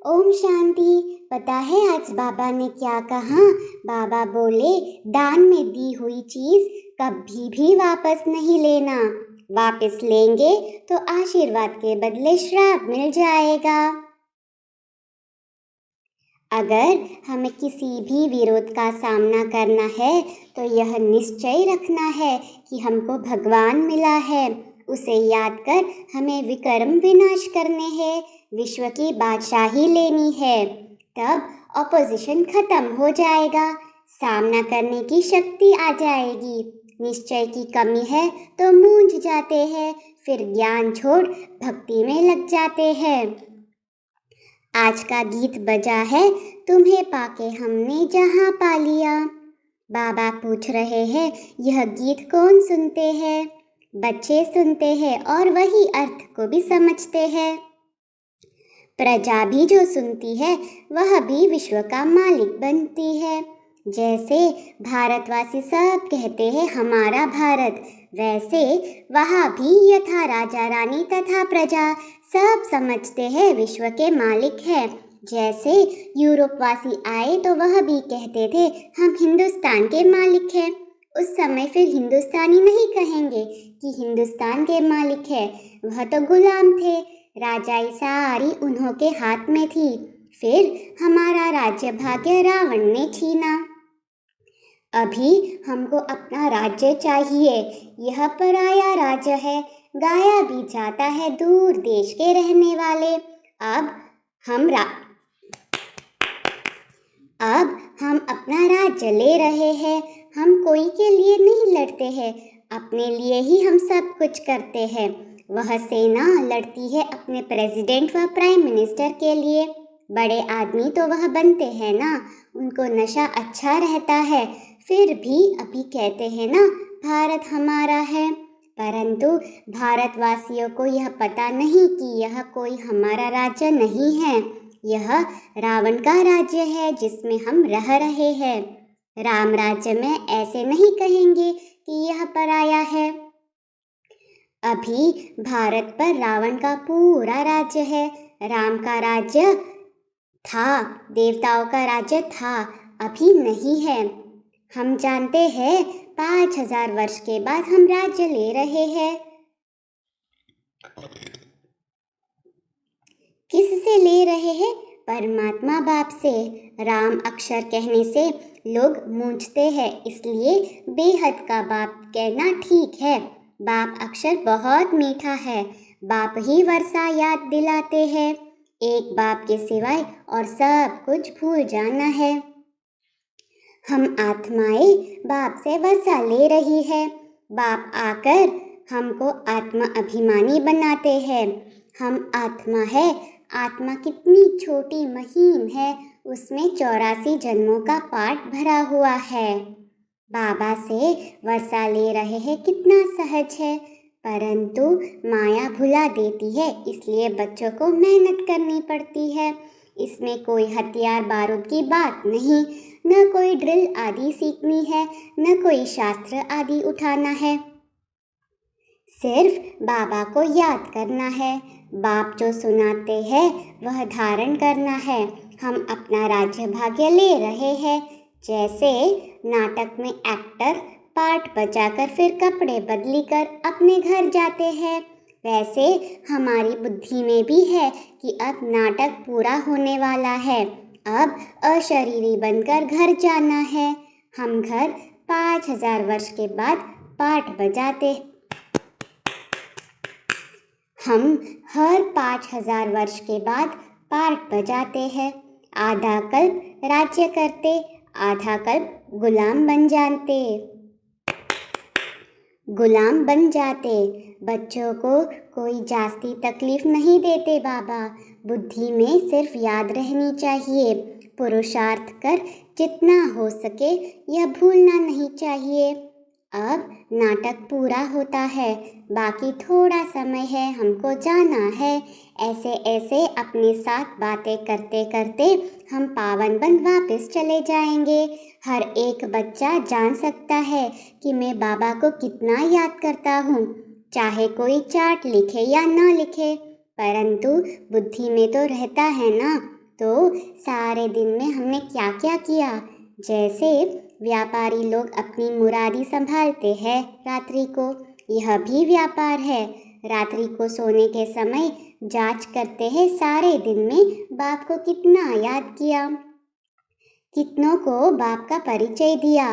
ओम शांति। पता है आज बाबा ने क्या कहा? बाबा बोले दान में दी हुई चीज कभी भी वापस नहीं लेना। वापस लेंगे तो आशीर्वाद के बदले श्राप मिल जाएगा। अगर हमें किसी भी विरोध का सामना करना है तो यह निश्चय रखना है कि हमको भगवान मिला है। उसे याद कर हमें विकर्म विनाश करने हैं, विश्व की बादशाही लेनी है। तब ऑपोजिशन खत्म हो जाएगा, सामना करने की शक्ति आ जाएगी। निश्चय की कमी है तो मूंझ जाते हैं, फिर ज्ञान छोड़ भक्ति में लग जाते हैं। आज का गीत बजा है, तुम्हें पाके हमने जहां पा लिया। बाबा पूछ रहे हैं, यह गीत कौन सुनते हैं? बच्चे सुनते हैं और वही अर्थ को भी समझते हैं। प्रजा भी जो सुनती है वह भी विश्व का मालिक बनती है। जैसे भारतवासी सब कहते हैं हमारा भारत, वैसे वहाँ भी यथा राजा रानी तथा प्रजा सब समझते हैं विश्व के मालिक है। जैसे यूरोपवासी आए तो वह भी कहते थे हम हिंदुस्तान के मालिक हैं। उस समय फिर हिंदुस्तानी नहीं कहेंगे कि हिंदुस्तान के मालिक है, वह तो गुलाम थे। राजाई सारी उन्हों के हाथ में थी। फिर हमारा राज्य भाग्य रावण ने छीना। अभी हमको अपना राज्य चाहिए, यह पराया राज्य है, गाया भी जाता है दूर देश के रहने वाले। अब हम अपना राज्य ले रहे हैं। हम कोई के लिए नहीं लड़ते हैं, अपने लिए ही हम सब कुछ करते हैं। वह सेना लड़ती है अपने प्रेसिडेंट व प्राइम मिनिस्टर के लिए। बड़े आदमी तो वह बनते हैं ना, उनको नशा अच्छा रहता है, फिर भी अभी कहते हैं ना भारत हमारा है। परंतु भारतवासियों को यह पता नहीं कि यह कोई हमारा राज्य नहीं है, यह रावण का राज्य है जिसमें हम रह रहे हैं। राम राज्य में ऐसे नहीं कहेंगे कि यह पराया है। अभी भारत पर रावण का पूरा राज्य है। राम का राज्य था, देवताओं का राज्य था, अभी नहीं है। हम जानते हैं 5000 वर्ष के बाद हम राज्य ले रहे हैं। किससे ले रहे हैं? परमात्मा बाप से। राम अक्षर कहने से लोग मूंझते हैं, इसलिए बेहद का बाप कहना ठीक है। बाप अक्षर बहुत मीठा है, बाप ही वर्षा याद दिलाते हैं। एक बाप के सिवाय और सब कुछ भूल जाना है। हम आत्माएं बाप से वर्षा ले रही है। बाप आकर हमको आत्मा अभिमानी बनाते हैं। हम आत्मा है, आत्मा कितनी छोटी महीन है, उसमें 84 जन्मों का पाठ भरा हुआ है। बाबा से वर्षा ले रहे हैं कितना सहज है, परंतु माया भुला देती है, इसलिए बच्चों को मेहनत करनी पड़ती है। इसमें कोई हथियार बारूद की बात नहीं, न कोई ड्रिल आदि सीखनी है, न कोई शास्त्र आदि उठाना है। सिर्फ बाबा को याद करना है। बाप जो सुनाते हैं वह धारण करना है। हम अपना राज्य भाग्य ले रहे हैं। जैसे नाटक में एक्टर पार्ट बजाकर फिर कपड़े बदली कर अपने घर जाते हैं, वैसे हमारी बुद्धि में भी है कि अब नाटक पूरा होने वाला है, अब अशरीरी बनकर घर जाना है। हम घर 5000 वर्ष के बाद पाठ बजाते, हम हर 5000 वर्ष के बाद पाठ बजाते हैं। आधा कल्प राज्य करते, आधा कल्प गुलाम बन जाते। बच्चों को कोई जास्ती तकलीफ नहीं देते बाबा, बुद्धि में सिर्फ याद रहनी चाहिए। पुरुषार्थ कर जितना हो सके यह भूलना नहीं चाहिए। अब नाटक पूरा होता है, बाकी थोड़ा समय है, हमको जाना है। ऐसे ऐसे अपने साथ बातें करते करते हम पावन बन वापस चले जाएंगे। हर एक बच्चा जान सकता है कि मैं बाबा को कितना याद करता हूँ, चाहे कोई चार्ट लिखे या ना लिखे, परंतु बुद्धि में तो रहता है ना। तो सारे दिन में हमने क्या क्या किया। जैसे व्यापारी लोग अपनी मुरादी संभालते हैं रात्रि को, यह भी व्यापार है। रात्रि को सोने के समय जांच करते हैं सारे दिन में बाप को कितना याद किया, कितनों को बाप का परिचय दिया।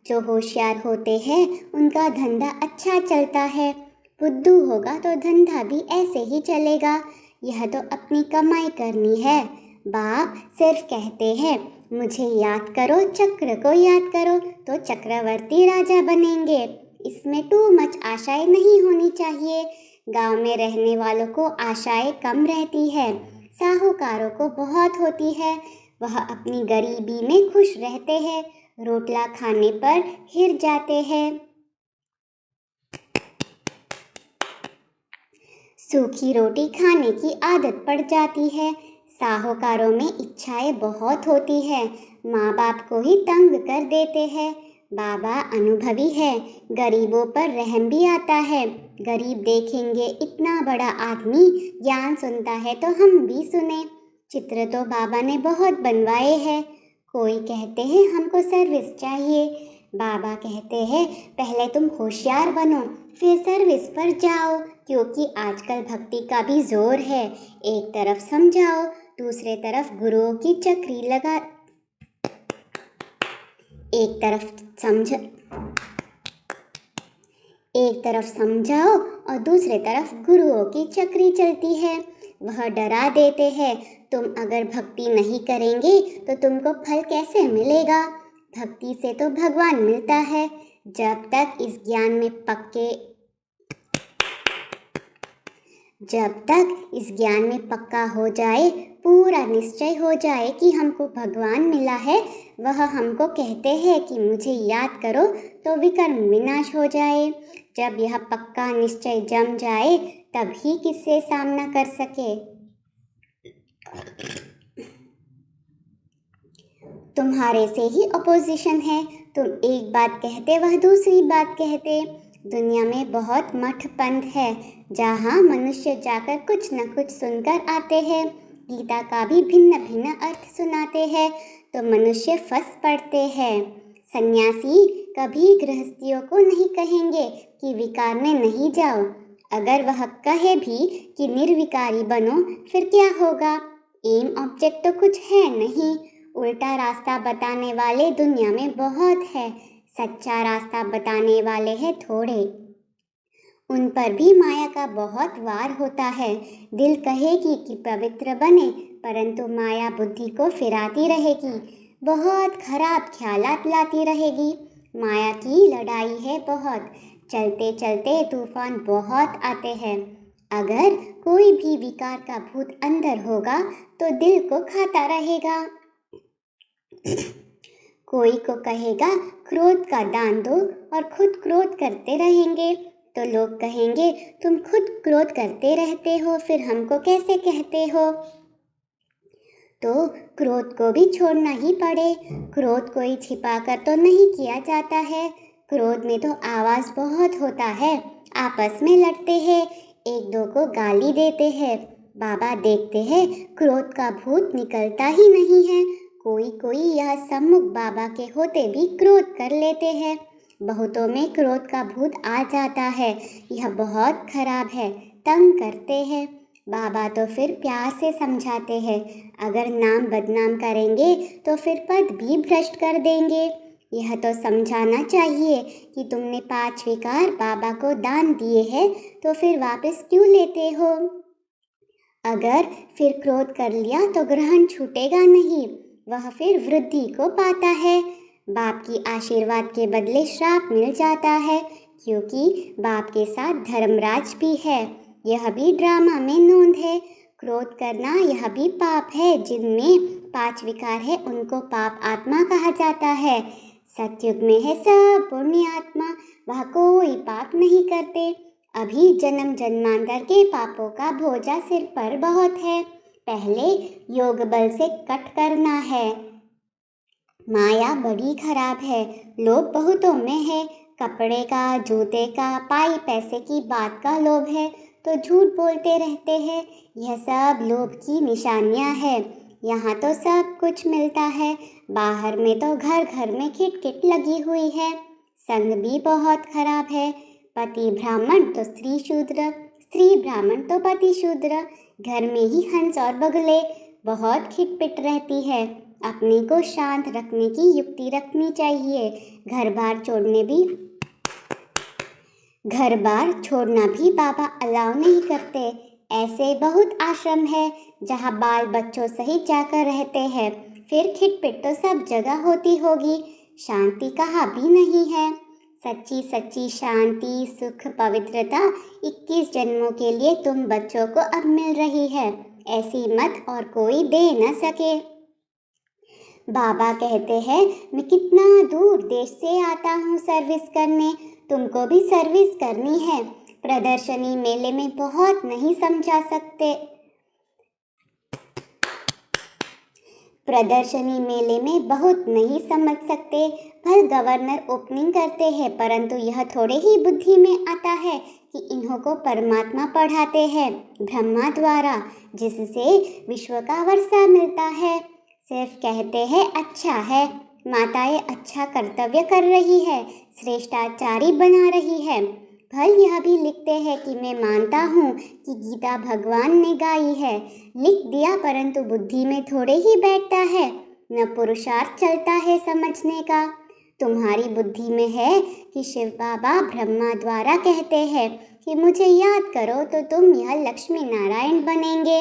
जो होशियार होते हैं उनका धंधा अच्छा चलता है, बुद्धू होगा तो धंधा भी ऐसे ही चलेगा। यह तो अपनी कमाई करनी है। बाप सिर्फ कहते हैं मुझे याद करो, चक्र को याद करो तो चक्रवर्ती राजा बनेंगे। इसमें टू मच आशाएं नहीं होनी चाहिए। गांव में रहने वालों को आशाएं कम रहती है, साहूकारों को बहुत होती है। वह अपनी गरीबी में खुश रहते हैं, रोटला खाने पर हिर जाते हैं। सूखी रोटी खाने की आदत पड़ जाती है। साहूकारों में इच्छाएं बहुत होती है, माँ बाप को ही तंग कर देते हैं। बाबा अनुभवी है, गरीबों पर रहम भी आता है। गरीब देखेंगे इतना बड़ा आदमी ज्ञान सुनता है तो हम भी सुने। चित्र तो बाबा ने बहुत बनवाए हैं। कोई कहते हैं हमको सर्विस चाहिए, बाबा कहते हैं पहले तुम होशियार बनो फिर सर्विस पर जाओ, क्योंकि आजकल भक्ति का भी जोर है। एक तरफ समझाओ, दूसरे तरफ गुरुओं की चक्री लगा, एक तरफ समझाओ और दूसरे तरफ गुरुओं की चक्री चलती है। वह डरा देते हैं, तुम अगर भक्ति नहीं करेंगे तो तुमको फल कैसे मिलेगा। भक्ति से तो भगवान मिलता है। जब तक इस ज्ञान में पक्का हो जाए, पूरा निश्चय हो जाए कि हमको भगवान मिला है, वह हमको कहते हैं कि मुझे याद करो तो विकर्म विनाश हो जाए। जब यह पक्का निश्चय जम जाए तभी किससे सामना कर सके। तुम्हारे से ही अपोजिशन है, तुम एक बात कहते वह दूसरी बात कहते। दुनिया में बहुत मठ पंथ है जहाँ मनुष्य जाकर कुछ न कुछ सुनकर आते हैं। गीता का भी भिन्न भिन्न अर्थ सुनाते हैं तो मनुष्य फंस पड़ते हैं। सन्यासी कभी गृहस्थियों को नहीं कहेंगे कि विकार में नहीं जाओ। अगर वह कहे भी कि निर्विकारी बनो फिर क्या होगा। एम ऑब्जेक्ट तो कुछ है नहीं। उल्टा रास्ता बताने वाले दुनिया में बहुत है, सच्चा रास्ता बताने वाले हैं थोड़े। उन पर भी माया का बहुत वार होता है। दिल कहेगी कि पवित्र बने, परंतु माया बुद्धि को फिराती रहेगी, बहुत खराब ख्यालात लाती रहेगी। माया की लड़ाई है बहुत, चलते चलते तूफान बहुत आते हैं। अगर कोई भी विकार का भूत अंदर होगा तो दिल को खाता रहेगा। कोई को कहेगा क्रोध का दान दो और खुद क्रोध करते रहेंगे तो लोग कहेंगे तुम खुद क्रोध करते रहते हो फिर हमको कैसे कहते हो। तो क्रोध को भी छोड़ना ही पड़े। क्रोध कोई छिपा कर तो नहीं किया जाता है। क्रोध में तो आवाज़ बहुत होता है, आपस में लड़ते हैं, एक दो को गाली देते हैं। बाबा देखते हैं क्रोध का भूत निकलता ही नहीं है। कोई यह सम्मुख बाबा के होते भी क्रोध कर लेते हैं। बहुतों में क्रोध का भूत आ जाता है, यह बहुत खराब है, तंग करते हैं। बाबा तो फिर प्यार से समझाते हैं, अगर नाम बदनाम करेंगे तो फिर पद भी भ्रष्ट कर देंगे। यह तो समझाना चाहिए कि तुमने 5 विकार बाबा को दान दिए हैं तो फिर वापस क्यों लेते हो। अगर फिर क्रोध कर लिया तो ग्रहण छूटेगा नहीं, वह फिर वृद्धि को पाता है। बाप की आशीर्वाद के बदले श्राप मिल जाता है, क्योंकि बाप के साथ धर्मराज भी है। यह भी ड्रामा में नोंद है। क्रोध करना यह भी पाप है। जिनमें 5 विकार है उनको पाप आत्मा कहा जाता है। सतयुग में है सब पुण्य आत्मा, वह कोई पाप नहीं करते। अभी जन्म जन्मांतर के पापों का बोझा सिर पर बहुत है, पहले योग बल से कट करना है। माया बड़ी खराब है, लोभ बहुतों में है। कपड़े का, जूते का, पाई पैसे की बात का लोभ है तो झूठ बोलते रहते हैं। यह सब लोभ की निशानियां है। यहाँ तो सब कुछ मिलता है, बाहर में तो घर घर में खिटखिट लगी हुई है। संग भी बहुत खराब है, पति ब्राह्मण तो स्त्री शूद्र, स्त्री ब्राह्मण तो पति शूद्र। घर में ही हंस और बगुले, बहुत खिटपिट रहती है। अपने को शांत रखने की युक्ति रखनी चाहिए। घर बार छोड़ना भी बाबा अलाउ नहीं करते। ऐसे बहुत आश्रम है जहाँ बाल बच्चों सहित जाकर रहते हैं। फिर खिटपिट तो सब जगह होती होगी, शांति कहाँ भी नहीं है। सच्ची सच्ची शांति, सुख, पवित्रता 21 जन्मों के लिए तुम बच्चों को अब मिल रही है। ऐसी मत और कोई दे न सके। बाबा कहते हैं, मैं कितना दूर देश से आता हूँ सर्विस करने, तुमको भी सर्विस करनी है। प्रदर्शनी मेले में बहुत नहीं समझा सकते, प्रदर्शनी मेले में बहुत नहीं समझ सकते। भल गवर्नर ओपनिंग करते हैं, परंतु यह थोड़े ही बुद्धि में आता है कि इन्हों को परमात्मा पढ़ाते हैं ब्रह्मा द्वारा, जिससे विश्व का वर्षा मिलता है। सिर्फ कहते हैं अच्छा है, माताएं अच्छा कर्तव्य कर रही है, श्रेष्ठाचारी बना रही है। भल यह भी लिखते हैं कि मैं मानता हूँ कि गीता भगवान ने गाई है। लिख दिया, परंतु बुद्धि में थोड़े ही बैठता है, न पुरुषार्थ चलता है समझने का। तुम्हारी बुद्धि में है कि शिव बाबा ब्रह्मा द्वारा कहते हैं कि मुझे याद करो तो तुम यह लक्ष्मी नारायण बनेंगे।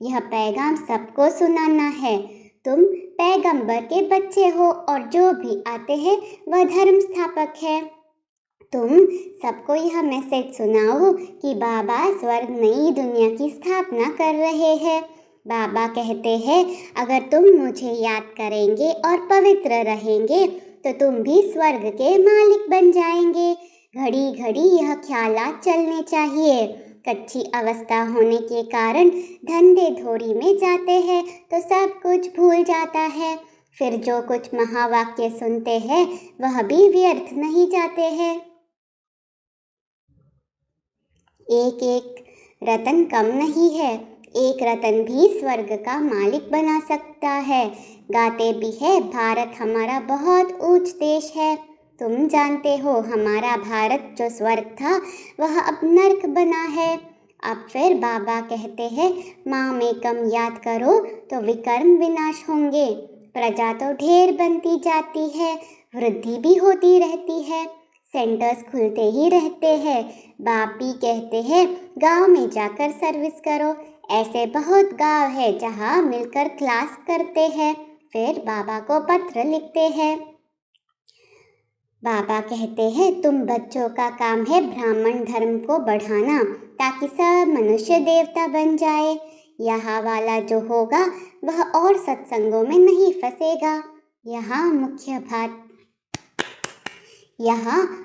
यह पैगाम सबको सुनाना है। तुम पैगंबर के बच्चे हो और जो भी आते हैं वह धर्म स्थापक है। तुम सबको यह मैसेज सुनाओ कि बाबा स्वर्ग नई दुनिया की स्थापना कर रहे हैं। बाबा कहते हैं, अगर तुम मुझे याद करेंगे और पवित्र रहेंगे तो तुम भी स्वर्ग के मालिक बन जाएंगे। घड़ी घड़ी यह ख्यालात चलने चाहिए। कच्ची अवस्था होने के कारण धंधे धोरी में जाते हैं तो सब कुछ भूल जाता है। फिर जो कुछ महावाक्य सुनते हैं वह भी व्यर्थ नहीं जाते हैं। एक एक रतन कम नहीं है, एक रतन भी स्वर्ग का मालिक बना सकता है। गाते भी है, भारत हमारा बहुत ऊंच देश है। तुम जानते हो हमारा भारत जो स्वर्ग था वह अब नर्क बना है। अब फिर बाबा कहते हैं, माँ में कम याद करो तो विकर्म विनाश होंगे। प्रजा तो ढेर बनती जाती है, वृद्धि भी होती रहती है, सेंटर्स खुलते ही रहते हैं। बाप भी कहते हैं गांव में जाकर सर्विस करो। ऐसे बहुत गांव है जहां मिलकर क्लास करते हैं, फिर बाबा को पत्र लिखते हैं। बाबा कहते हैं, तुम बच्चों का काम है ब्राह्मण धर्म को बढ़ाना ताकि सब मनुष्य देवता बन जाए। यहाँ वाला जो होगा वह और सत्संगों में नहीं फंसेगा। यहाँ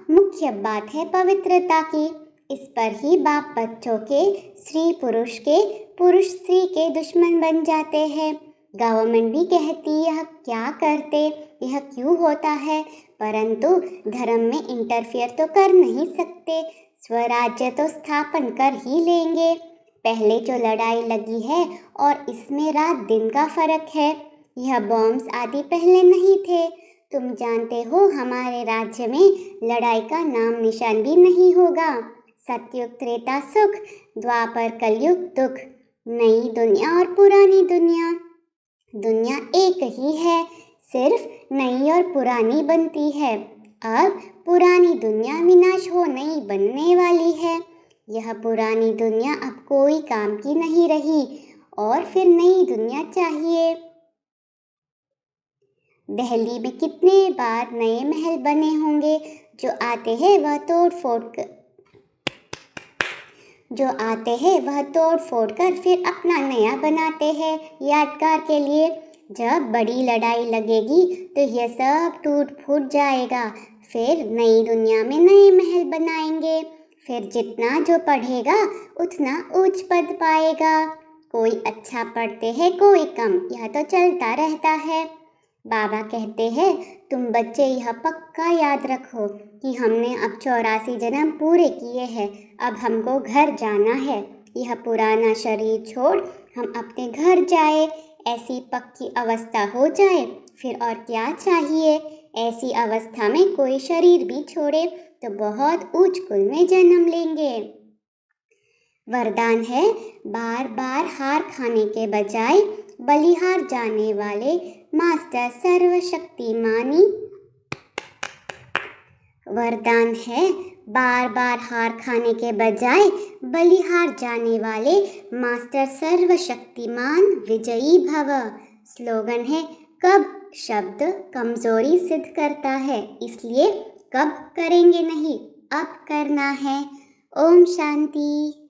मुख्य बात है पवित्रता की। इस पर ही बाप बच्चों के, स्त्री पुरुष के, पुरुष स्त्री के दुश्मन बन जाते हैं। गवर्नमेंट भी कहती यह क्या करते, यह क्यों होता है, परंतु धर्म में इंटरफियर तो कर नहीं सकते। स्वराज्य तो स्थापन कर ही लेंगे। पहले जो लड़ाई लगी है और इसमें रात दिन का फर्क है। यह बॉम्ब्स आदि पहले नहीं थे। तुम जानते हो हमारे राज्य में लड़ाई का नाम निशान भी नहीं होगा। सतयुग त्रेता सुख, द्वापर कलयुग दुख। नई दुनिया और पुरानी दुनिया, दुनिया एक ही है, सिर्फ नई और पुरानी बनती है। अब पुरानी दुनिया विनाश हो नई बनने वाली है। यह पुरानी दुनिया अब कोई काम की नहीं रही और फिर नई दुनिया चाहिए। दिल्ली में कितने बार नए महल बने होंगे। जो आते हैं वह तोड़ फोड़ कर फिर अपना नया बनाते हैं यादगार के लिए। जब बड़ी लड़ाई लगेगी तो यह सब टूट फूट जाएगा। फिर नई दुनिया में नए महल बनाएंगे। फिर जितना जो पढ़ेगा उतना उच्च पद पाएगा। कोई अच्छा पढ़ते हैं, कोई कम, यह तो चलता रहता है। बाबा कहते हैं, तुम बच्चे यह पक्का याद रखो कि हमने अब 84 जन्म पूरे किए हैं। अब हमको घर जाना है। यह पुराना शरीर छोड़ हम अपने घर जाए, ऐसी पक्की अवस्था हो जाए फिर और क्या चाहिए। ऐसी अवस्था में कोई शरीर भी छोड़े तो बहुत ऊंच कुल में जन्म लेंगे। वरदान है, बार बार हार खाने के बजाय बलिहार जाने वाले मास्टर सर्वशक्तिमानी। वरदान है, बार बार हार खाने के बजाय बलिहार जाने वाले मास्टर सर्वशक्तिमान विजयी भव। स्लोगन है, कब शब्द कमजोरी सिद्ध करता है, इसलिए कब करेंगे नहीं, अब करना है। ओम शांति।